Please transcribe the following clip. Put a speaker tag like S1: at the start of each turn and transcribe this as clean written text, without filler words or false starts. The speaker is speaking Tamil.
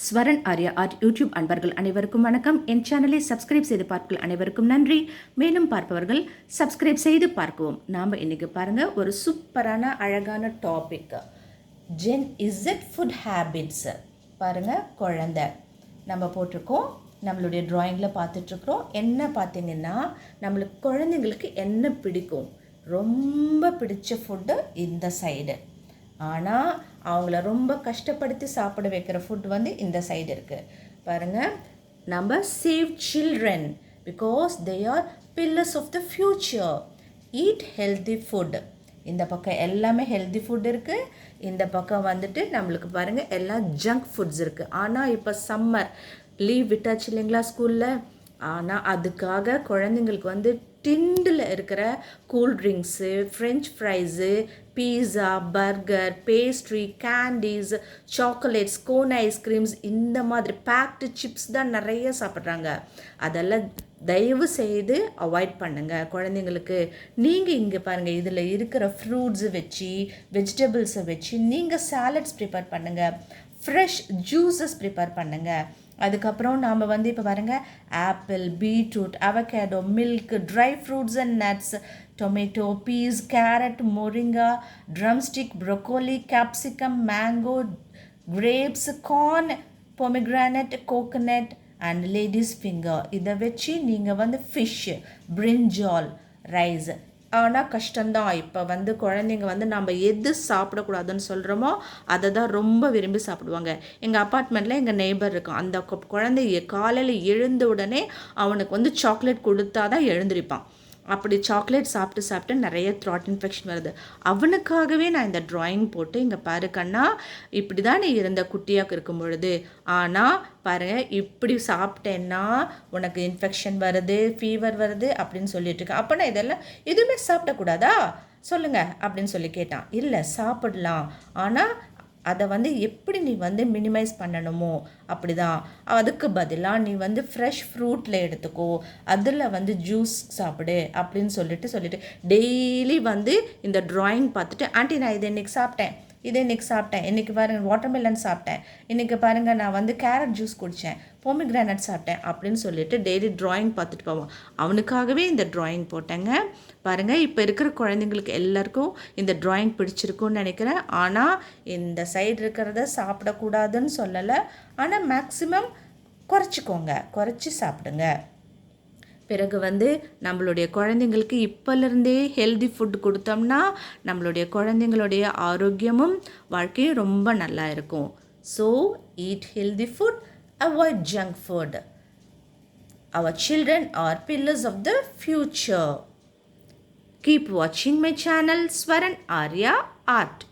S1: ஸ்வரன் ஆர்யா ஆர்ட் யூடியூப் அன்பர்கள் அனைவருக்கும் வணக்கம். என் சேனலை சப்ஸ்கிரைப் செய்து பார்க்கல் அனைவருக்கும் நன்றி. மேலும் பார்ப்பவர்கள் சப்ஸ்கிரைப் செய்து பார்க்கவும். நாம் இன்னைக்கு பாருங்க ஒரு சூப்பரான அழகான topic, Gen Z food habits. பாருங்க, குழந்தை நம்ம போட்டிருக்கோம், நம்மளுடைய ட்ராயிங்கில் பார்த்துட்ருக்குறோம். என்ன பார்த்தீங்கன்னா, நம்மளுக்கு குழந்தைங்களுக்கு என்ன பிடிக்கும், ரொம்ப பிடிச்ச ஃபுட்டு இந்த சைடு. ஆனால் அவங்கள ரொம்ப கஷ்டப்படுத்தி சாப்பிட வைக்கிற ஃபுட் வந்து இந்த சைடு இருக்குது. பாருங்கள், நம்ம save children because they are pillars of the future. Eat healthy food. இந்த பக்கம் எல்லாமே ஹெல்தி ஃபுட் இருக்குது, இந்த பக்கம் வந்துட்டு நம்மளுக்கு பாருங்கள் எல்லாம் ஜங்க் ஃபுட்ஸ் இருக்குது. ஆனால் இப்போ சம்மர் லீவ் விட்டாச்சு இல்லைங்களா ஸ்கூலில். ஆனால் அதுக்காக குழந்தைங்களுக்கு வந்து டிண்டில் இருக்கிற cool drinks, french fries, pizza, burger, pastry, candies, chocolates, cone ice creams, இந்த மாதிரி பேக்டு சிப்ஸ் தான் நிறைய சாப்பிட்றாங்க. அதெல்லாம் தயவு செய்து அவாய்ட் பண்ணுங்கள் குழந்தைங்களுக்கு. நீங்கள் இங்கே பாருங்கள், இதில் இருக்கிற ஃப்ரூட்ஸு வச்சு, வெஜிடபிள்ஸை வச்சு நீங்கள் சாலட்ஸ் ப்ரிப்பேர் பண்ணுங்கள், ஃப்ரெஷ் ஜூஸஸ் ப்ரிப்பேர் பண்ணுங்கள். அதுக்கப்புறம் நாம் வந்து இப்போ பாருங்கள், apple, beetroot, avocado, milk, dry fruits and nuts, tomato, peas, carrot, moringa, drumstick, broccoli, capsicum, mango, grapes, corn, pomegranate, coconut and ladies finger. இதை வச்சு நீங்கள் வந்து ஃபிஷ், பிரிஞ்சால், ரைஸ். ஆனால் கஷ்டம்தான். இப்போ வந்து குழந்தைங்க வந்து நம்ம எது சாப்பிடக்கூடாதுன்னு சொல்கிறோமோ அதை தான் ரொம்ப விரும்பி சாப்பிடுவாங்க. எங்கள் அப்பார்ட்மெண்ட்டில் எங்கள் நெய்பர் இருக்கான். அந்த குழந்தை காலையில் எழுந்த உடனே அவனுக்கு வந்து சாக்லேட் கொடுத்தா தான் எழுந்திருப்பான். அப்படி சாக்லேட் சாப்பிட்டு சாப்பிட்டு நிறைய த்ராட் இன்ஃபெக்ஷன் வருது. அவனுக்காகவே நான் இந்த ட்ராயிங் போட்டு, இங்கே பாரு கண்ணா, இப்படி தான் நீ இருந்த குட்டியாக இருக்கும் பொழுது, ஆனால் பாருங்கள் இப்படி சாப்பிட்டேன்னா உனக்கு இன்ஃபெக்ஷன் வருது, ஃபீவர் வருது அப்படின்னு சொல்லிட்டு இருக்கேன். அப்போ நான் இதெல்லாம் எதுவுமே சாப்பிடக்கூடாதா சொல்லுங்கள் அப்படின்னு சொல்லி கேட்டான். இல்லை, சாப்பிடலாம், ஆனால் அதை வந்து எப்படி நீ வந்து மினிமைஸ் பண்ணணுமோ அப்படி தான். அதுக்கு பதிலாக நீ வந்து ஃப்ரெஷ் ஃப்ரூட்டில் எடுத்துக்கோ, அதில் வந்து ஜூஸ் சாப்பிடு அப்படின்னு சொல்லிட்டு டெய்லி வந்து இந்த ட்ராயிங் பார்த்துட்டு, ஆண்டி நான் இதை இன்றைக்கி சாப்பிட்டேன், இன்றைக்கி பாருங்கள் வாட்டர்மெலன் சாப்பிட்டேன், இன்றைக்கி பாருங்கள் நான் வந்து கேரட் ஜூஸ் குடித்தேன், பொமிக்ரானட் சாப்பிட்டேன் அப்படின்னு சொல்லிட்டு டெய்லி ட்ராயிங் பார்த்துட்டு போவோம். அவனுக்காகவே இந்த ட்ராயிங் போட்டேங்க. பாருங்கள், இப்போ இருக்கிற குழந்தைங்களுக்கு எல்லாருக்கும் இந்த ட்ராயிங் பிடிச்சிருக்குன்னு நினைக்கிறேன். ஆனால் இந்த சைடு இருக்கிறத சாப்பிடக்கூடாதுன்னு சொல்லலை, ஆனால் மேக்ஸிமம் குறைச்சி சாப்பிடுங்க. பிறகு வந்து நம்மளுடைய குழந்தைங்களுக்கு இப்போலேருந்தே ஹெல்தி ஃபுட் கொடுத்தோம்னா நம்மளுடைய குழந்தைங்களுடைய ஆரோக்கியமும் வாழ்க்கையும் ரொம்ப நல்லா இருக்கும். So eat healthy food, avoid junk food. Our children are pillars of the future. Keep watching my channel Swaran Arya Art.